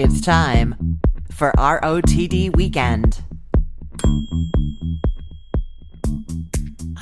It's time for ROTD Weekend.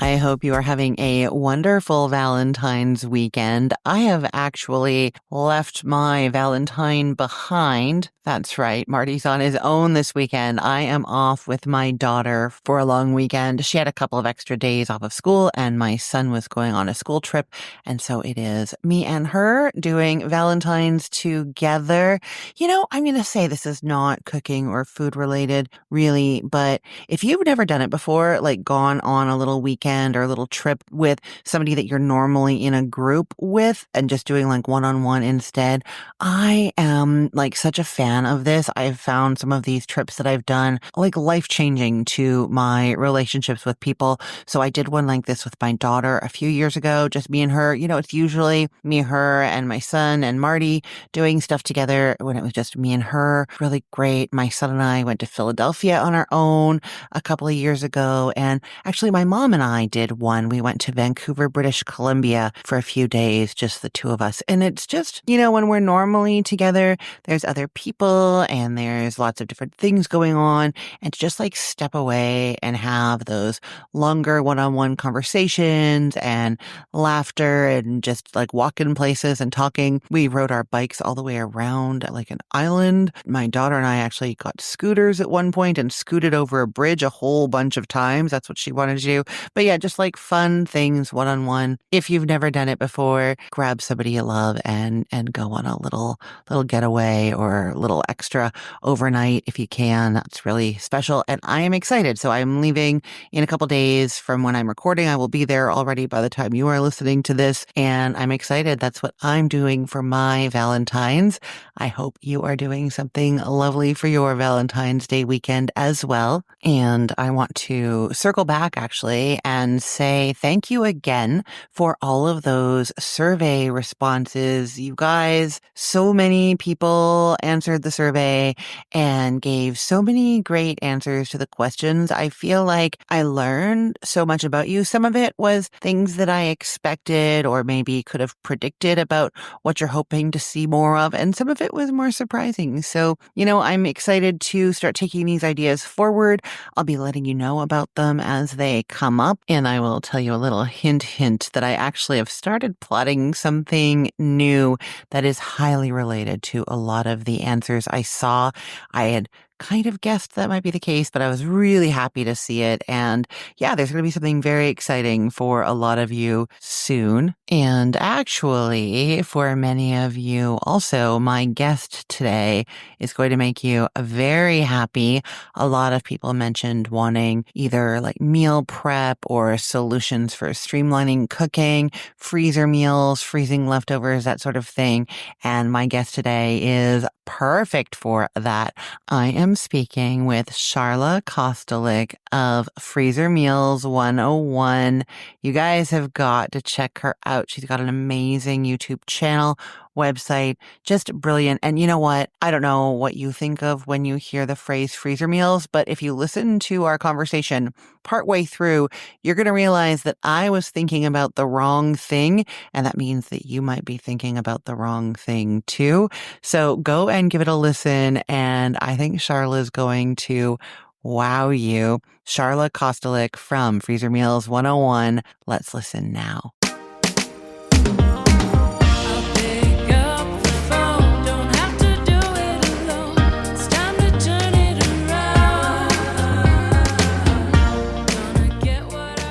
I hope you are having a wonderful Valentine's weekend. I have actually left my Valentine behind. That's right. Marty's on his own this weekend. I am off with my daughter for a long weekend. She had a couple of extra days off of school and my son was going on a school trip. And so it is me and her doing Valentine's together. You know, I'm going to say this is not cooking or food related really, but if you've never done it before, like gone on a little weekend or a little trip with somebody that you're normally in a group with and just doing like one-on-one instead, I am like such a fan of this. I've found some of these trips that I've done like life-changing to my relationships with people. So I did one like this with my daughter a few years ago, just me and her. You know, it's usually me, her, and my son and Marty doing stuff together. When it was just me and her, really great. My son and I went to Philadelphia on our own a couple of years ago. And actually, my mom and I did one. We went to Vancouver, British Columbia for a few days, just the two of us. And it's just, you know, when we're normally together, there's other people and there's lots of different things going on. And to just like step away and have those longer one-on-one conversations and laughter and just like walking places and talking. We rode our bikes all the way around like an island. My daughter and I actually got scooters at one point and scooted over a bridge a whole bunch of times. That's what she wanted to do. But yeah, just like fun things one-on-one. If you've never done it before, grab somebody you love and go on a little getaway or a little extra overnight if you can. That's really special. And I am excited. So I'm leaving in a couple days from when I'm recording. I will be there already by the time you are listening to this. And I'm excited. That's what I'm doing for my Valentine's. I hope you are doing something lovely for your Valentine's Day weekend as well. And I want to circle back actually and say thank you again for all of those survey responses. You guys, so many people answered the survey and gave so many great answers to the questions. I feel like I learned so much about you. Some of it was things that I expected or maybe could have predicted about what you're hoping to see more of. And some of it was more surprising. So, you know, I'm excited to start taking these ideas forward. I'll be letting you know about them as they come up. And I will tell you a little hint that I actually have started plotting something new that is highly related to a lot of the answers I saw. I had kind of guessed that might be the case, but I was really happy to see it. And yeah, there's going to be something very exciting for a lot of you soon. And actually, for many of you also, my guest today is going to make you very happy. A lot of people mentioned wanting either like meal prep or solutions for streamlining cooking, freezer meals, freezing leftovers, that sort of thing. And my guest today is perfect for that. I am speaking with Sharla Kostelyk of Freezer Meals 101. You guys have got to check her out. She's got an amazing YouTube channel, website, just brilliant. And you know what? I don't know what you think of when you hear the phrase freezer meals, but if you listen to our conversation partway through, you're going to realize that I was thinking about the wrong thing. And that means that you might be thinking about the wrong thing too. So go and give it a listen. And I think Sharla is going to wow you. Sharla Kostelyk from Freezer Meals 101. Let's listen now.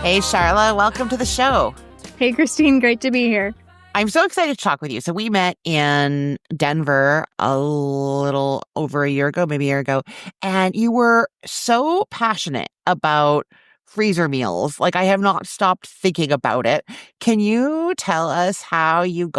Hey, Sharla, welcome to the show. Hey, Christine, great to be here. I'm so excited to talk with you. So we met in Denver a little over a year ago, maybe a year ago, and you were so passionate about freezer meals. Like I have not stopped thinking about it. Can you tell us how you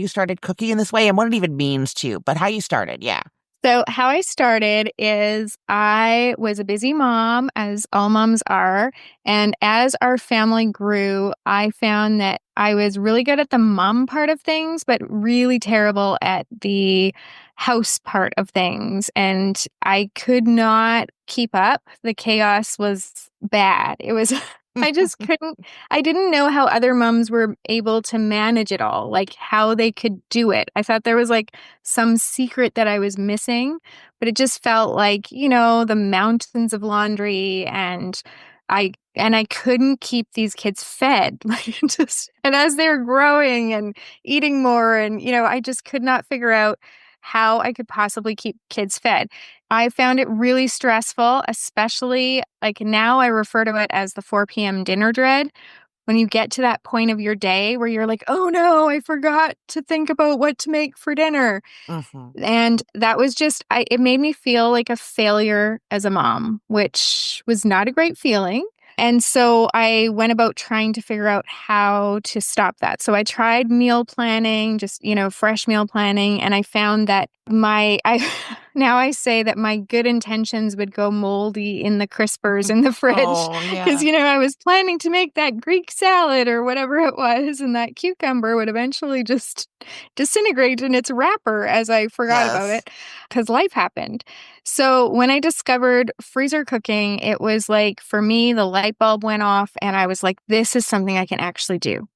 started cooking in this way and what it even means to you, but how you started? Yeah. So how I started is I was a busy mom, as all moms are. And as our family grew, I found that I was really good at the mom part of things, but really terrible at the house part of things. And I could not keep up. The chaos was bad. It was I just couldn't, I didn't know how other moms were able to manage it all, like how they could do it. I thought there was like some secret that I was missing, but it just felt like, the mountains of laundry and I couldn't keep these kids fed. Like just and as they were growing and eating more and I just could not figure out how I could possibly keep kids fed. I found it really stressful, especially like now I refer to it as the 4 p.m. dinner dread. When you get to that point of your day where you're like, oh no, I forgot to think about what to make for dinner. Hmm. And that was it made me feel like a failure as a mom, which was not a great feeling. And so I went about trying to figure out how to stop that. So I tried meal planning, just, fresh meal planning. And I found that now I say that my good intentions would go moldy in the crispers in the fridge Oh, because, yeah. I was planning to make that Greek salad or whatever it was. And that cucumber would eventually just disintegrate in its wrapper as I forgot about Yes. it because life happened. So when I discovered freezer cooking, it was like for me, the light bulb went off and I was like, this is something I can actually do.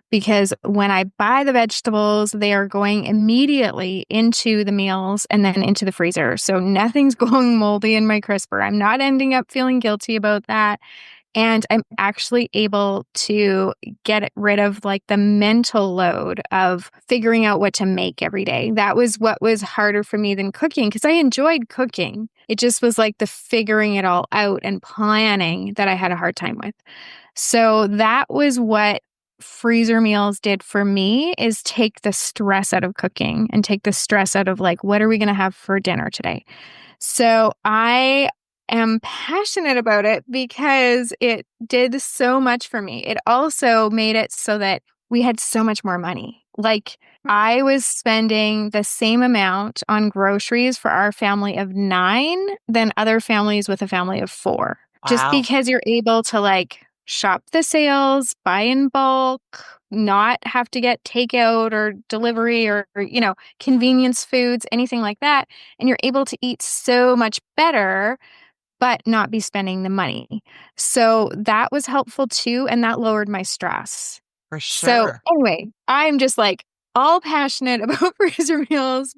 Because when I buy the vegetables, they are going immediately into the meals and then into the freezer. So nothing's going moldy in my crisper. I'm not ending up feeling guilty about that. And I'm actually able to get rid of like the mental load of figuring out what to make every day. That was what was harder for me than cooking because I enjoyed cooking. It just was like the figuring it all out and planning that I had a hard time with. So that was what freezer meals did for me is take the stress out of cooking and take the stress out of like, what are we going to have for dinner today? So I am passionate about it because it did so much for me. It also made it so that we had so much more money. Like I was spending the same amount on groceries for our family of 9 than other families with a family of 4. Just Wow. because you're able to like shop the sales, buy in bulk, not have to get takeout or delivery or convenience foods, anything like that. And you're able to eat so much better, but not be spending the money. So that was helpful too. And that lowered my stress. For So sure. anyway, I'm just like all passionate about freezer meals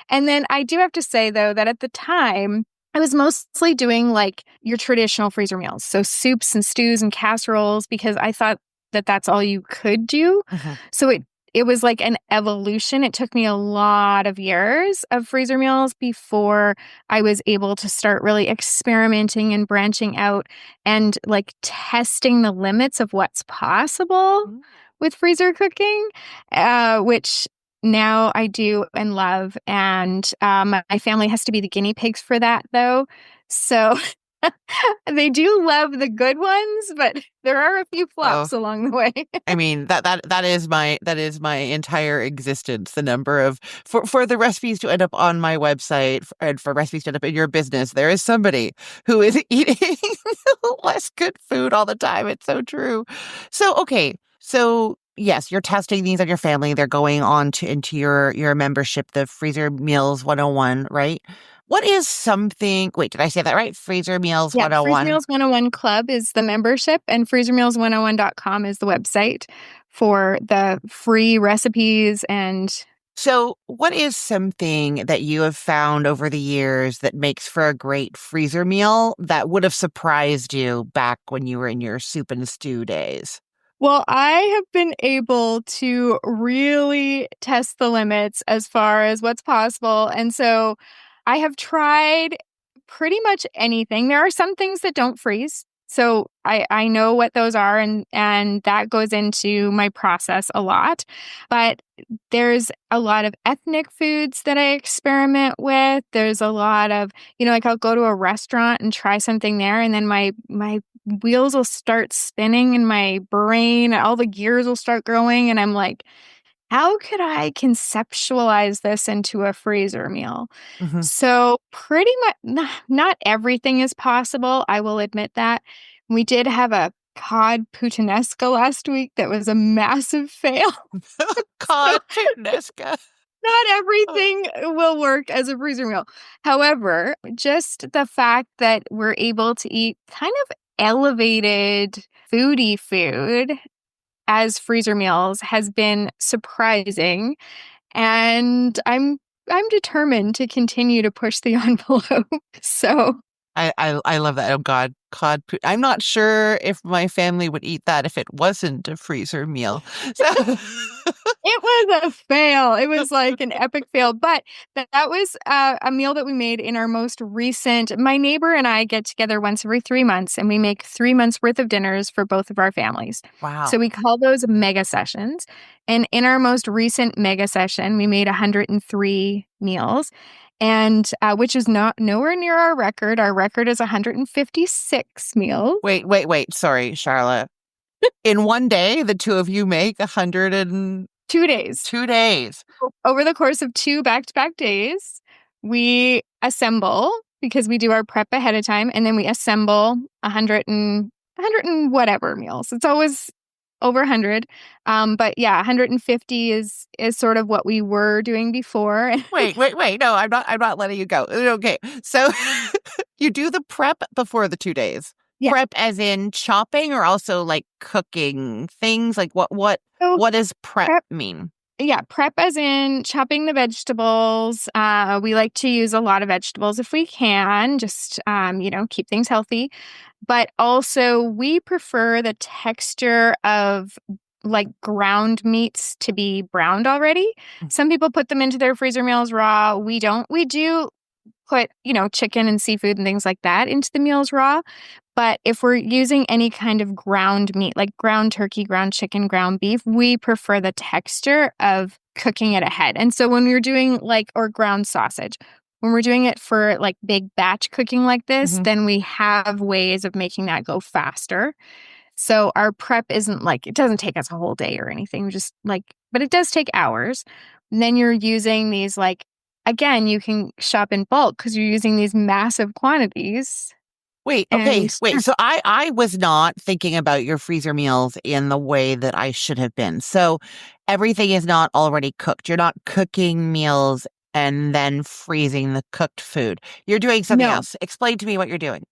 and then I do have to say though that at the time, I was mostly doing like your traditional freezer meals. So soups and stews and casseroles because I thought that that's all you could do. Hmm. So it was like an evolution. It took me a lot of years of freezer meals before I was able to start really experimenting and branching out and like testing the limits of what's possible with freezer cooking, which now I do and love. And my family has to be the guinea pigs for that, though. So they do love the good ones, but there are a few Oh, flops along the way. I mean that is my entire existence. The number of for the recipes to end up on my website and for recipes to end up in your business, there is somebody who is eating less good food all the time. It's so true. So okay, so yes, you're testing these on your family. They're going on to into your membership, the Freezer Meals 101, right? What is something? Wait, did I say that right? Freezer Meals Yeah, Freezer 101. Meals 101 Club is the membership, and freezermeals101.com is the website for the free recipes and So, what is something that you have found over the years that makes for a great freezer meal that would have surprised you back when you were in your soup and stew days? well, I have been able to really test the limits as far as what's possible. And so I have tried pretty much anything. There are some things that don't freeze. So I know what those are and that goes into my process a lot. But there's a lot of ethnic foods that I experiment with. There's a lot of, like I'll go to a restaurant and try something there and then my wheels will start spinning in my brain, all the gears will start growing, and I'm like, how could I conceptualize this into a freezer meal? Hmm. So, pretty much, not everything is possible. I will admit that. We did have a cod puttanesca last week that was a massive fail. So, Cod puttanesca. not everything will work as a freezer meal. However, just the fact that we're able to eat kind of elevated foodie food as freezer meals has been surprising. And I'm determined to continue to push the envelope. So I love that. Oh God, cod. I'm not sure if my family would eat that if it wasn't a freezer meal. So it was a fail. It was like an epic fail. But that was a meal that we made in our most recent. My neighbor and I get together once every 3 months and we make 3 months worth of dinners for both of our families. wow. So we call those mega sessions. And in our most recent mega session, we made 103 meals. And which is not nowhere near our record. Our record is 156 meals. Wait. Sorry, Charlotte. In one day, the two of you make 102 2 days. days. Over the course of 2 back-to-back days, we assemble because we do our prep ahead of time, and then we assemble 100 and whatever meals. It's always over 100. But yeah, 150 is sort of what we were doing before. Wait. No, I'm not letting you go. Okay. So you do the prep before the 2 days. Yeah. Prep as in chopping or also like cooking things? Like So what does prep prep, mean? yeah, prep as in chopping the vegetables. We like to use a lot of vegetables if we can, just keep things healthy. But also, we prefer the texture of like ground meats to be browned already. Mhm. Some people put them into their freezer meals raw. We don't. We do put, chicken and seafood and things like that into the meals raw. But if we're using any kind of ground meat, like ground turkey, ground chicken, ground beef, we prefer the texture of cooking it ahead. And so when we're doing or ground sausage, when we're doing it for like big batch cooking like this, Mhm. then we have ways of making that go faster. So our prep isn't it doesn't take us a whole day or anything, just but it does take hours. And then you're using these again, you can shop in bulk because you're using these massive quantities. Wait, okay, And wait. So I was not thinking about your freezer meals in the way that I should have been. So everything is not already cooked. You're not cooking meals and then freezing the cooked food. You're doing something no. else. Explain to me what you're doing.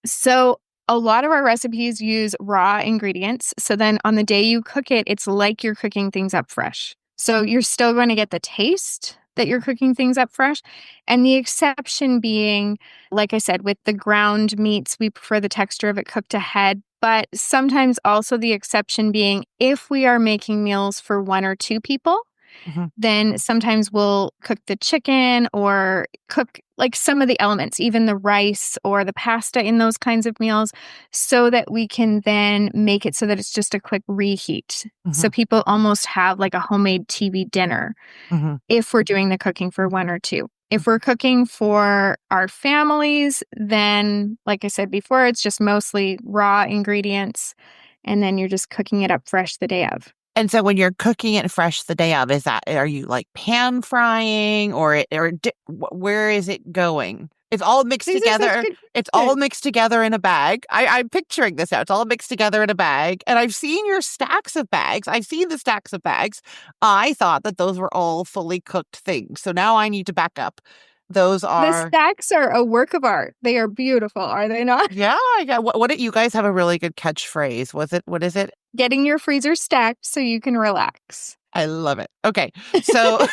So a lot of our recipes use raw ingredients. So then on the day you cook it, it's like you're cooking things up fresh. So you're still going to get the taste that you're cooking things up fresh. And the exception being, like I said, with the ground meats, we prefer the texture of it cooked ahead. But sometimes also the exception being if we are making meals for one or two people, Mhm. then sometimes we'll cook the chicken or cook some of the elements, even the rice or the pasta in those kinds of meals, so that we can then make it so that it's just a quick reheat. So Mhm. people almost have like a homemade TV dinner Mhm. if we're doing the cooking for one or two. If we're cooking for our families, then, like I said before, it's just mostly raw ingredients. And then you're just cooking it up fresh the day of. And so when you're cooking it fresh the day of, are you like pan frying where is it going? It's all mixed These are such together. good It's all questions. mixed together in a bag. I'm picturing this now. It's all mixed together in a bag. And I've seen your stacks of bags. I've seen the stacks of bags. I thought that those were all fully cooked things. So now I need to back up. Those The are, stacks are a work of art. They are beautiful, are they not? yeah, yeah. What did you guys have a really good catchphrase? What is it? Getting your freezer stacked so you can relax. I love it. Okay. So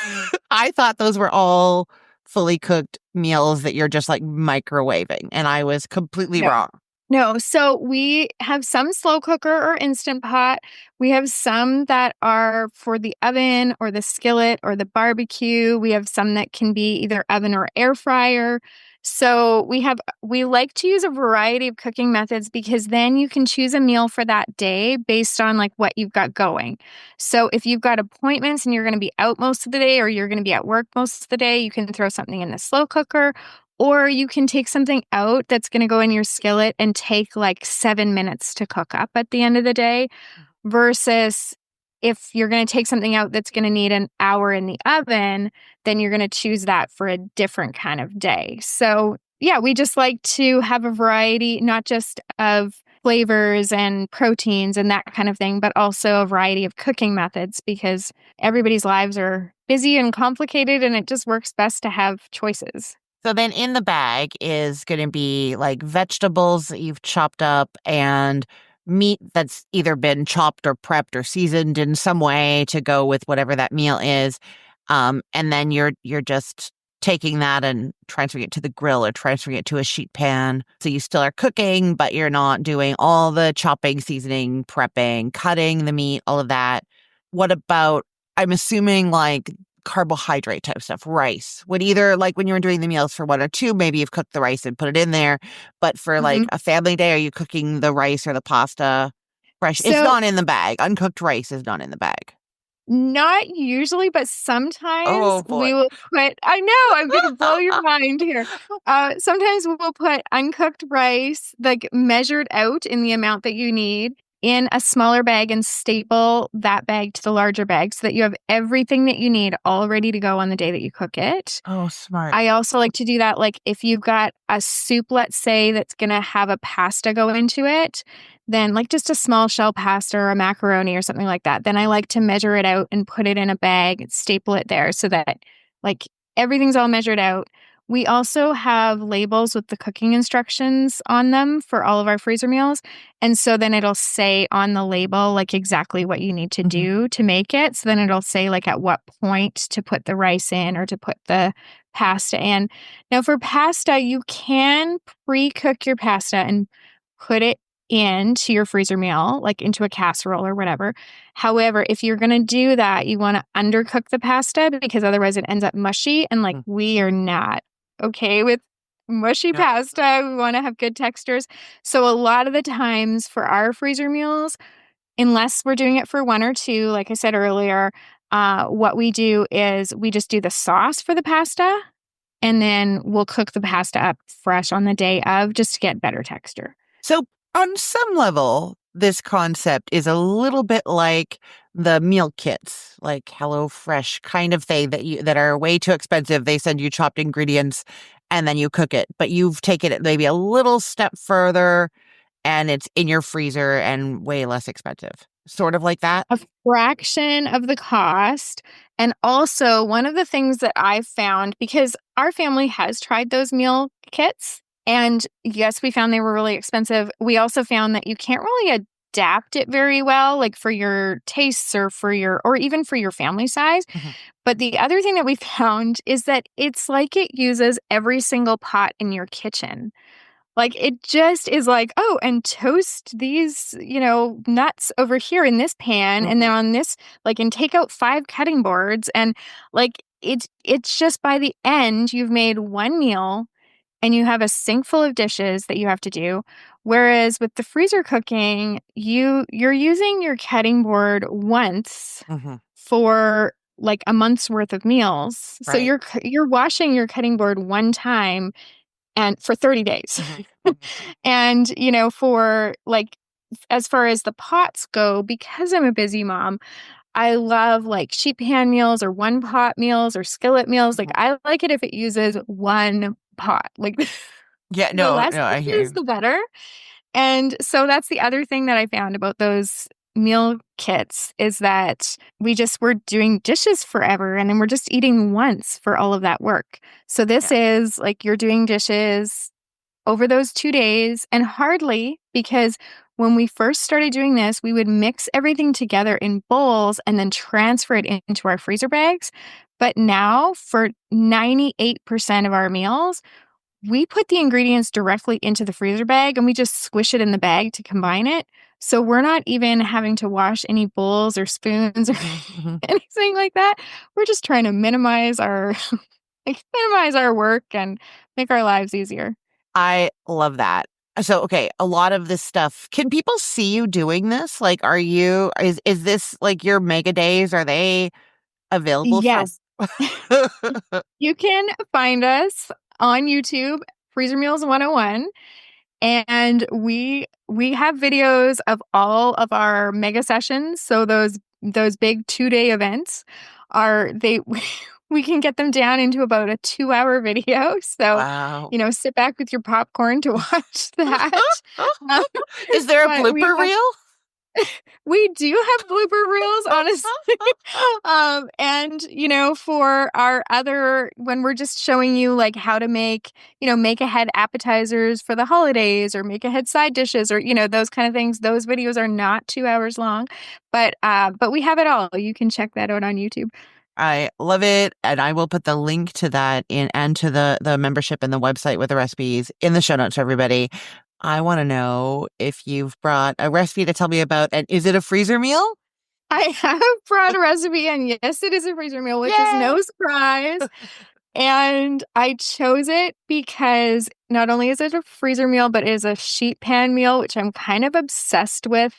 I thought those were all fully cooked meals that you're just like microwaving, and I was completely No. wrong. No, so we have some slow cooker or instant pot. We have some that are for the oven or the skillet or the barbecue. We have some that can be either oven or air fryer. So we like to use a variety of cooking methods because then you can choose a meal for that day based on what you've got going. So if you've got appointments and you're going to be out most of the day or you're going to be at work most of the day, you can throw something in the slow cooker. Or you can take something out that's going to go in your skillet and take 7 minutes to cook up at the end of the day, versus if you're going to take something out that's going to need an hour in the oven, then you're going to choose that for a different kind of day. So, yeah, we just like to have a variety, not just of flavors and proteins and that kind of thing, but also a variety of cooking methods because everybody's lives are busy and complicated and it just works best to have choices. So then in the bag is going to be like vegetables that you've chopped up and meat that's either been chopped or prepped or seasoned in some way to go with whatever that meal is. And then you're just taking that and transferring it to the grill or transferring it to a sheet pan. So you still are cooking, but you're not doing all the chopping, seasoning, prepping, cutting the meat, all of that. What about, I'm assuming like carbohydrate type stuff, rice. Would either like when you were doing the meals for one or two, maybe you've cooked the rice and put it in there. But for like Mhm. a family day, are you cooking the rice or the pasta fresh? It's So not in the bag. Uncooked rice is not in the bag. not usually, but sometimes Oh boy. we will put I know, I'm gonna blow your mind here. Sometimes we'll put uncooked rice, like, measured out in the amount that you need, in a smaller bag and staple that bag to the larger bag so that you have everything that you need all ready to go on the day that you cook it. Oh, smart. I also like to do that, like, if you've got a soup, let's say, that's gonna have a pasta go into it, then, like, just a small shell pasta or a macaroni or something like that, then I like to measure it out and put it in a bag and staple it there so that, like, everything's all measured out. We also have labels with the cooking instructions on them for all of our freezer meals, and so then it'll say on the label, like, exactly what you need to Mhm. do to make it, so then it'll say, like, at what point to put the rice in or to put the pasta in. Now for pasta, you can pre-cook your pasta and put it into your freezer meal, like into a casserole or whatever. However, if you're gonna do that, you wanna undercook the pasta because otherwise it ends up mushy, and, like, Mm. we are not okay with mushy Yep. pasta. We wanna have good textures. So a lot of the times for our freezer meals, unless we're doing it for 1 or 2, like I said earlier, what we do is we just do the sauce for the pasta, and then we'll cook the pasta up fresh on the day of just to get better texture. So, on some level, this concept is a little bit like the meal kits, like HelloFresh kind of thing that are way too expensive. They send you chopped ingredients and then you cook it, but you've taken it maybe a little step further and it's in your freezer and way less expensive. Sort of like that. A fraction of the cost, and also one of the things that I've found because our family has tried those meal kits, and yes, we found they were really expensive. We also found that you can't really adapt it very well, like, for your tastes or for your or even for your family size. Mhm. But the other thing that we found is that it's like it uses every single pot in your kitchen. Like, it just is like, "Oh, and toast these, nuts over here in this pan, and then Mhm. on this and take out 5 cutting boards," and, like, it's just by the end, you've made 1 meal, and you have a sink full of dishes that you have to do, whereas with the freezer cooking, you're using your cutting board once Mhm. for, like, a month's worth of meals. So Right. you're washing your cutting board 1 time and for 30 days. Mhm. Mhm. And, for as far as the pots go, because I'm a busy mom, I love like sheet pan meals or one pot meals or skillet meals. Like Mhm. I like it if it uses one pot. Like Yeah, the less no, I hear dishes, you. the better. And so that's the other thing that I found about those meal kits is that we're doing dishes forever and then we're just eating once for all of that work. So this Yeah. is like you're doing dishes over those 2 days, and hardly because when we first started doing this, we would mix everything together in bowls and then transfer it into our freezer bags. But now, for 98% of our meals, we put the ingredients directly into the freezer bag and we just squish it in the bag to combine it. So we're not even having to wash any bowls or spoons or Mhm. Mhm. anything like that. We're just trying to minimize our minimize our work and make our lives easier. I love that. So, okay, a lot of this stuff, can people see you doing this? Like, is this like your mega days? Are they available for? Yes. You can find us on YouTube, Freezer Meals 101, and we have videos of all of our mega sessions. So those big 2-day events are they we can get them down into about a 2-hour video. So, Wow. sit back with your popcorn to watch that. Um, Is there a but we blooper have reel? We do have blooper reels, honestly. And for our other, when we're just showing you like how to make ahead appetizers for the holidays or make ahead side dishes or those kind of things, those videos are not 2 hours long, but we have it all. You can check that out on YouTube. I love it. And I will put the link to that in and to the membership and the website with the recipes in the show notes for everybody. I want to know if you've brought a recipe to tell me about, and is it a freezer meal? I have brought a recipe, and yes, it is a freezer meal, which is Yay! no surprise. And I chose it because not only is it a freezer meal, but it is a sheet pan meal, which I'm kind of obsessed with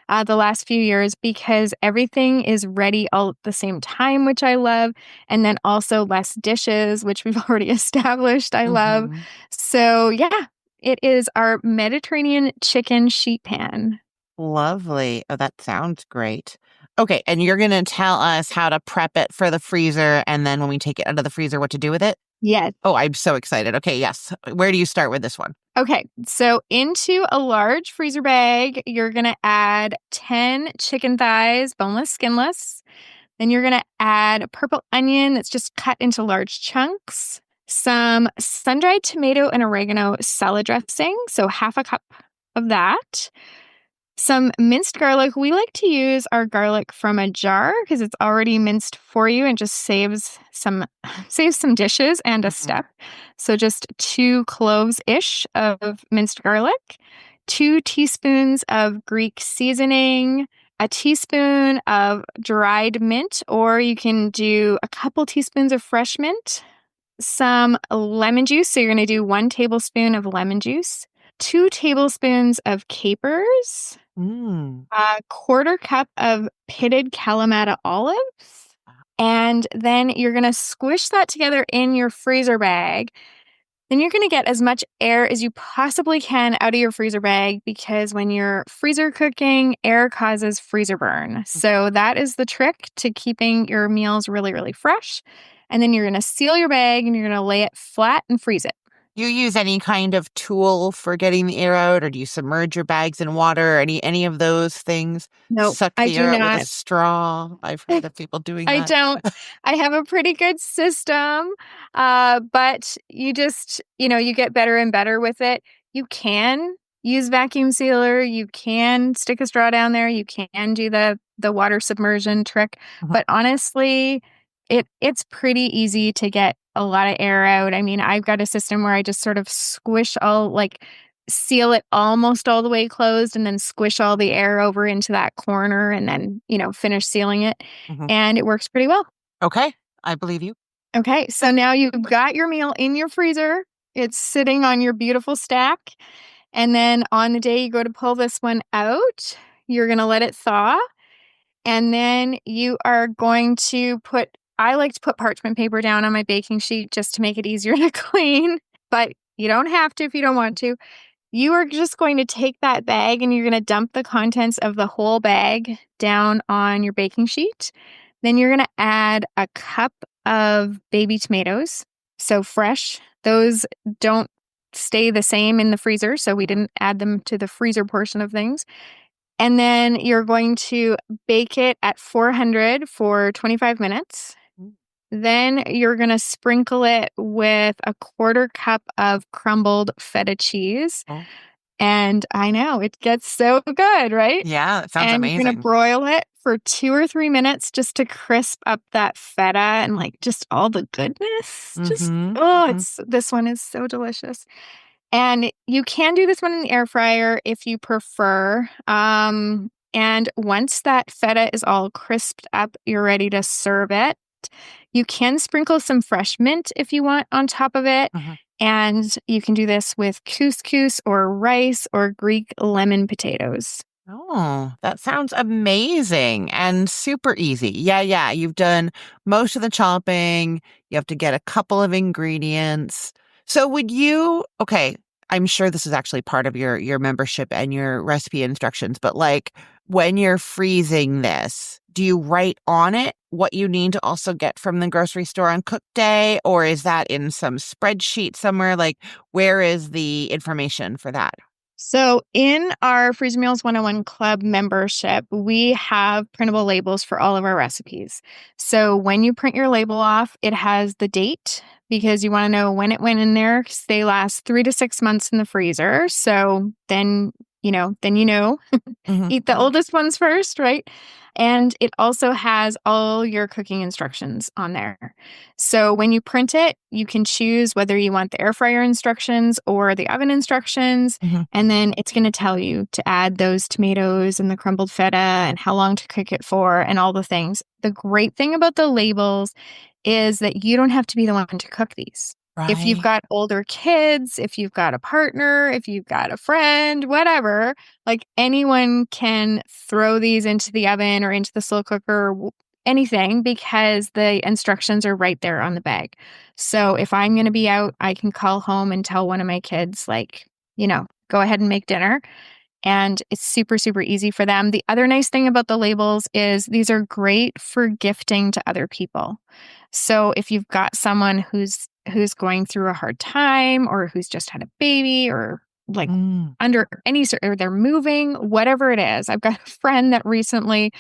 the last few years because everything is ready all at the same time, which I love. And then also less dishes, which we've already established I love. Mm-hmm. So, yeah, it is our Mediterranean chicken sheet pan. Lovely. Oh, that sounds great. Okay, and you're going to tell us how to prep it for the freezer, and then when we take it out of the freezer, what to do with it? Yes. Oh, I'm so excited. Okay, yes. Where do you start with this one? Okay, so into a large freezer bag, you're gonna add 10 chicken thighs, boneless, skinless. Then you're gonna add a purple onion that's just cut into large chunks, some sun-dried tomato and oregano salad dressing, so half a cup of that. Some minced garlic. We like to use our garlic from a jar because it's already minced for you and just saves some dishes and a Mhm. step. So just 2 cloves-ish of minced garlic, 2 teaspoons of Greek seasoning, a teaspoon of dried mint, or you can do a couple teaspoons of fresh mint, some lemon juice. So you're going to do 1 tablespoon of lemon juice, 2 tablespoons of capers, Mm. a quarter cup of pitted Kalamata olives. And then you're going to squish that together in your freezer bag. Then you're going to get as much air as you possibly can out of your freezer bag because when you're freezer cooking, air causes freezer burn. So that is the trick to keeping your meals really, really fresh. And then you're going to seal your bag and you're going to lay it flat and freeze it. You use any kind of tool for getting the air out, or do you submerge your bags in water? Or any of those things? Nope, Suck I the do air out with a not. straw. I've heard of people doing I that. don't. I have a pretty good system, but you get better and better with it. You can use vacuum sealer, you can stick a straw down there, you can do the water submersion trick, Mhm. but honestly, it's pretty easy to get a lot of air out. I mean, I've got a system where I just sort of seal it almost all the way closed and then squish all the air over into that corner and then, finish sealing it. Mhm. And it works pretty well. Okay, I believe you. Okay, so now you've got your meal in your freezer. It's sitting on your beautiful stack. And then on the day you go to pull this one out, you're going to let it thaw. And then you are going to I like to put parchment paper down on my baking sheet just to make it easier to clean, but you don't have to if you don't want to. You are just going to take that bag and you're going to dump the contents of the whole bag down on your baking sheet. Then you're going to add a cup of baby tomatoes. So fresh. Those don't stay the same in the freezer. So we didn't add them to the freezer portion of things. And then you're going to bake it at 400 for 25 minutes. Mm. Then you're going to sprinkle it with a quarter cup of crumbled feta cheese. Oh, And I know it gets so good, right? yeah, that sounds And you're going to amazing. broil it for 2 or 3 minutes just to crisp up that feta and like just all the goodness. Mm-hmm. Mm-hmm. This one is so delicious. And you can do this one in the air fryer if you prefer. And once that feta is all crisped up, you're ready to serve it. You can sprinkle some fresh mint if you want on top of it. Mm-hmm. And you can do this with couscous or rice or Greek lemon potatoes. Oh, that sounds amazing and super easy. Yeah, yeah. You've done most of the chopping. You have to get a couple of ingredients. So okay, I'm sure this is actually part of your membership and your recipe instructions, but like when you're freezing this, do you write on it what you need to also get from the grocery store on cook day, or is that in some spreadsheet somewhere? Like, where is the information for that? So, in our Freezer Meals 101 Club membership, we have printable labels for all of our recipes. So, when you print your label off, it has the date because you want to know when it went in there 'cause they last 3 to 6 months in the freezer. So, then you know, Hmm. eat the oldest ones first, right? And it also has all your cooking instructions on there. So when you print it, you can choose whether you want the air fryer instructions or the oven instructions. Hmm. And then it's going to tell you to add those tomatoes and the crumbled feta and how long to cook it for and all the things. The great thing about the labels is that you don't have to be the one to cook these. If you've Right. got older kids, if you've got a partner, if you've got a friend, whatever, like anyone can throw these into the oven or into the slow cooker, anything, because the instructions are right there on the bag. So if I'm going to be out, I can call home and tell one of my kids, go ahead and make dinner. And it's super, super easy for them. The other nice thing about the labels is these are great for gifting to other people. So if you've got someone who's going through a hard time or who's just had a baby or like Mm. under any or they're moving, whatever it is. I've got a friend that recently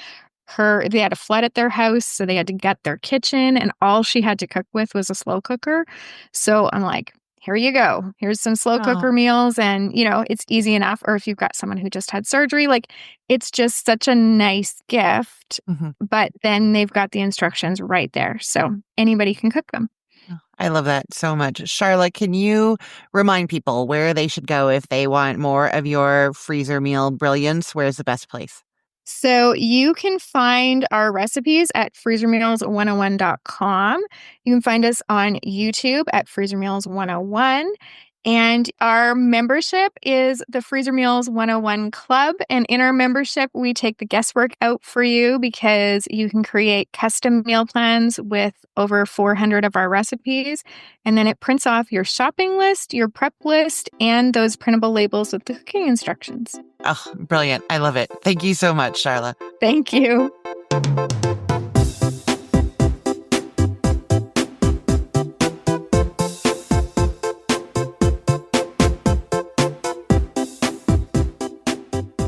they had a flood at their house, so they had to gut their kitchen, and all she had to cook with was a slow cooker. So I'm like, here you go. Here's some slow Oh. cooker meals, and it's easy enough. Or if you've got someone who just had surgery, like it's just such a nice gift. Mhm. But then they've got the instructions right there, so anybody can cook them. Oh, I love that so much. Sharla, can you remind people where they should go if they want more of your freezer meal brilliance? Where's the best place? So you can find our recipes at freezermeals101.com. You can find us on YouTube at Freezer Meals 101. And our membership is the Freezer Meals 101 Club. And in our membership, we take the guesswork out for you because you can create custom meal plans with over 400 of our recipes. And then it prints off your shopping list, your prep list, and those printable labels with the cooking instructions. Oh, brilliant. I love it. Thank you so much, Sharla. Thank you.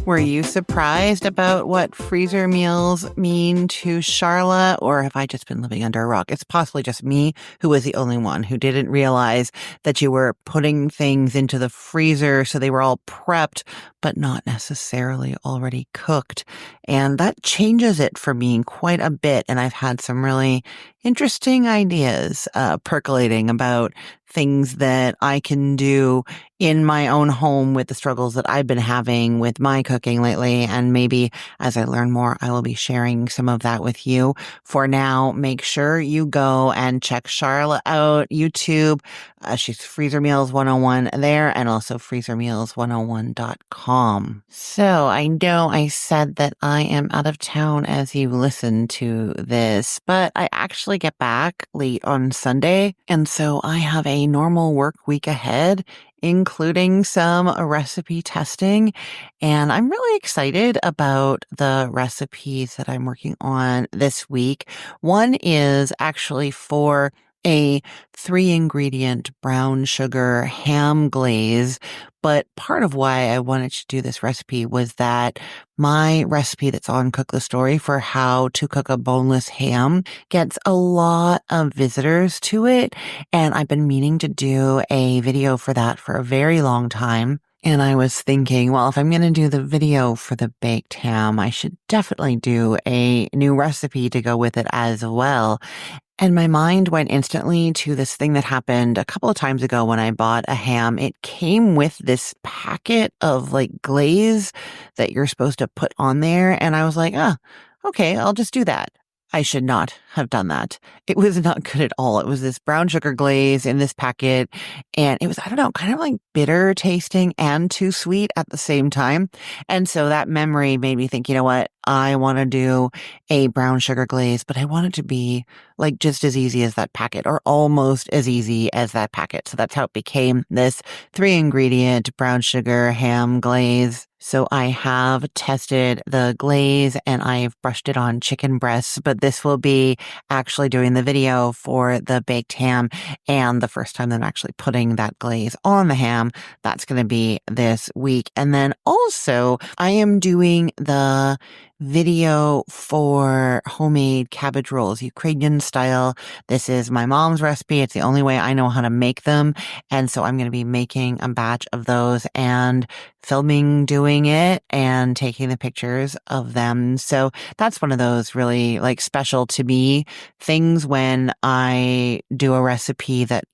Were you surprised about what freezer meals mean to Sharla, or have I just been living under a rock? It's possibly just me who was the only one who didn't realize that you were putting things into the freezer so they were all prepped, but not necessarily already cooked. And that changes it for me quite a bit. And I've had some really interesting ideas percolating about things that I can do in my own home with the struggles that I've been having with my cooking lately. And maybe as I learn more, I will be sharing some of that with you. For now, make sure you go and check Sharla out, YouTube. She's Freezer Meals 101 there and also freezermeals101.com. So I know I said that I am out of town as you listen to this, but I actually get back late on Sunday. And so I have a normal work week ahead, including some recipe testing. And I'm really excited about the recipes that I'm working on this week. One is actually for a 3-ingredient brown sugar ham glaze. But part of why I wanted to do this recipe was that my recipe that's on Cook the Story for how to cook a boneless ham gets a lot of visitors to it. And I've been meaning to do a video for that for a very long time. And I was thinking, well, if I'm going to do the video for the baked ham, I should definitely do a new recipe to go with it as well. And my mind went instantly to this thing that happened a couple of times ago when I bought a ham. It came with this packet of like glaze that you're supposed to put on there. And I was like, okay, I'll just do that. I should not have done that. It was not good at all. It was this brown sugar glaze in this packet. And it was, I don't know, kind of like bitter tasting and too sweet at the same time. And so that memory made me think, you know what? I want to do a brown sugar glaze, but I want it to be like just as easy as that packet or almost as easy as that packet. So that's how it became this 3-ingredient brown sugar ham glaze. So I have tested the glaze and I've brushed it on chicken breasts, but this will be actually doing the video for the baked ham and the first time that I'm actually putting that glaze on the ham. That's going to be this week. And then also I am doing the video for homemade cabbage rolls, Ukrainian style. This is my mom's recipe. It's the only way I know how to make them. And so I'm going to be making a batch of those and filming doing it and taking the pictures of them. So that's one of those really like special to me things when I do a recipe that,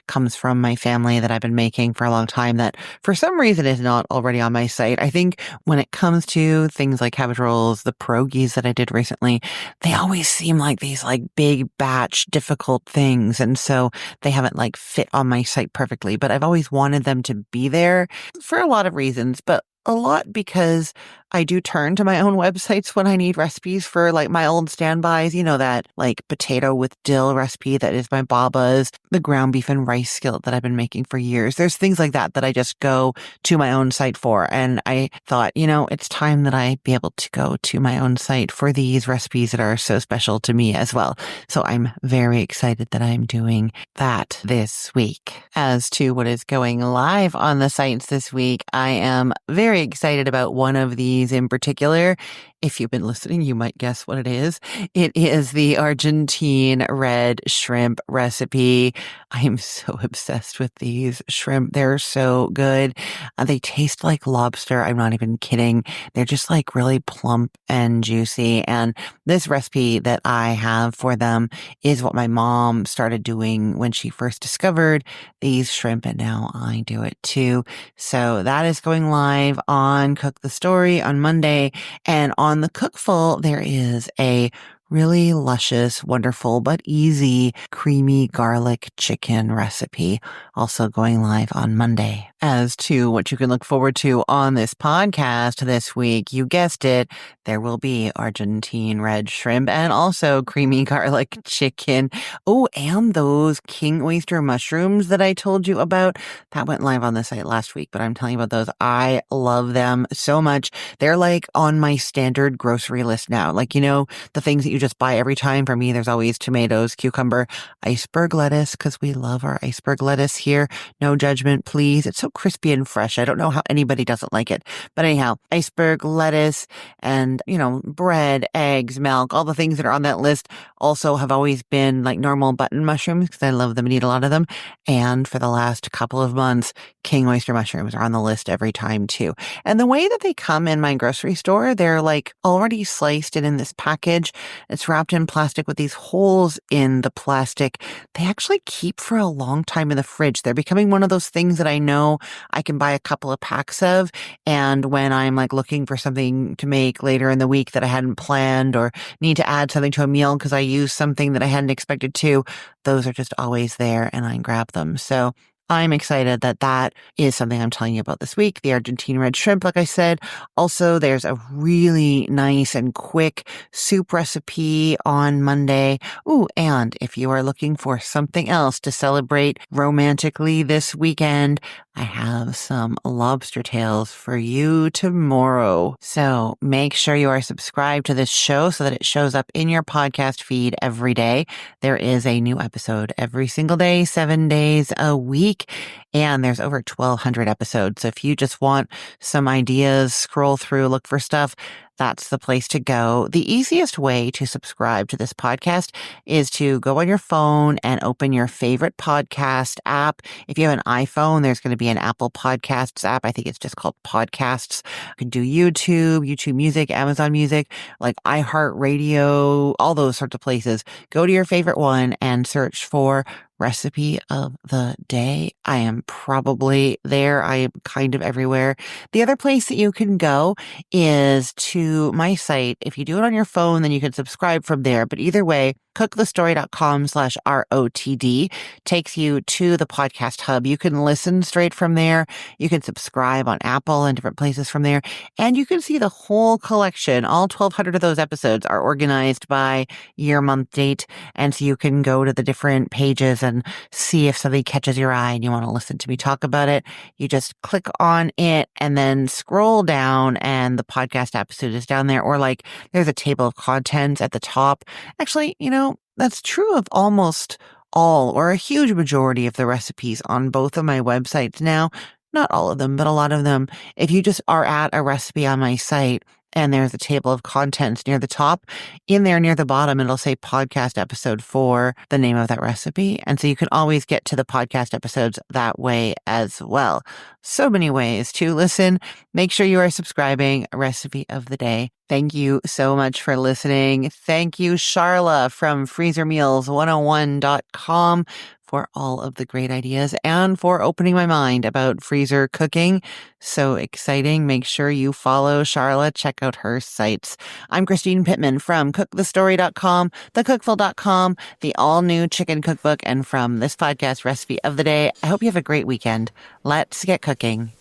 comes from my family that I've been making for a long time that for some reason is not already on my site. I think when it comes to things like cabbage rolls, the pierogies that I did recently, they always seem like these like big batch difficult things. And so they haven't like fit on my site perfectly, but I've always wanted them to be there for a lot of reasons, but a lot because I do turn to my own websites when I need recipes for like my old standbys, that like potato with dill recipe that is my Baba's, the ground beef and rice skillet that I've been making for years. There's things like that I just go to my own site for. And I thought, it's time that I be able to go to my own site for these recipes that are so special to me as well. So I'm very excited that I'm doing that this week. As to what is going live on the sites this week, I am very excited about one of these in particular. If you've been listening, you might guess what it is. It is the Argentine red shrimp recipe. I am so obsessed with these shrimp. They're so good. They taste like lobster. I'm not even kidding. They're just like really plump and juicy. And this recipe that I have for them is what my mom started doing when she first discovered these shrimp. And now I do it too. So that is going live on Cook the Story on Monday. And on the Cookful, there is a really luscious, wonderful, but easy, creamy garlic chicken recipe, also going live on Monday. As to what you can look forward to on this podcast this week, you guessed it, there will be Argentine red shrimp and also creamy garlic chicken. Oh, and those king oyster mushrooms that I told you about, that went live on the site last week, but I'm telling you about those. I love them so much. They're like on my standard grocery list now. Like, the things that you just buy every time. For me, there's always tomatoes, cucumber, iceberg lettuce, because we love our iceberg lettuce here. No judgment, please. It's so crispy and fresh. I don't know how anybody doesn't like it. But anyhow, iceberg lettuce and, bread, eggs, milk, all the things that are on that list also have always been like normal button mushrooms because I love them and eat a lot of them. And for the last couple of months, king oyster mushrooms are on the list every time too. And the way that they come in my grocery store, they're like already sliced and in this package. It's wrapped in plastic with these holes in the plastic. They actually keep for a long time in the fridge. They're becoming one of those things that I know I can buy a couple of packs of. And when I'm like looking for something to make later in the week that I hadn't planned or need to add something to a meal because I used something that I hadn't expected to, those are just always there and I grab them. So I'm excited that that is something I'm telling you about this week. The Argentine red shrimp, like I said. Also, there's a really nice and quick soup recipe on Monday. Ooh, and if you are looking for something else to celebrate romantically this weekend, I have some lobster tails for you tomorrow. So make sure you are subscribed to this show so that it shows up in your podcast feed every day. There is a new episode every single day, 7 days a week. And there's over 1,200 episodes. So if you just want some ideas, scroll through, look for stuff, that's the place to go. The easiest way to subscribe to this podcast is to go on your phone and open your favorite podcast app. If you have an iPhone, there's going to be an Apple Podcasts app. I think it's just called Podcasts. You can do YouTube Music, Amazon Music, like iHeartRadio, all those sorts of places. Go to your favorite one and search for Recipe of the Day. I am probably there. I am kind of everywhere. The other place that you can go is to my site. If you do it on your phone, then you can subscribe from there. But either way, cookthestory.com/ROTD takes you to the podcast hub. You can listen straight from there. You can subscribe on Apple and different places from there. And you can see the whole collection. All 1,200 of those episodes are organized by year, month, date. And so you can go to the different pages and see if something catches your eye and you want to listen to me talk about it. You just click on it and then scroll down and the podcast episode is down there. Or like there's a table of contents at the top. Actually, that's true of almost all or a huge majority of the recipes on both of my websites now. Not all of them, but a lot of them. If you just are at a recipe on my site and there's a table of contents near the top, in there near the bottom, it'll say podcast episode for the name of that recipe. And so you can always get to the podcast episodes that way as well. So many ways to listen. Make sure you are subscribing. Recipe of the day. Thank you so much for listening. Thank you, Sharla from freezermeals101.com for all of the great ideas and for opening my mind about freezer cooking. So exciting. Make sure you follow Sharla. Check out her sites. I'm Christine Pittman from cookthestory.com, thecookful.com, the all-new chicken cookbook, and from this podcast, Recipe of the Day. I hope you have a great weekend. Let's get cooking.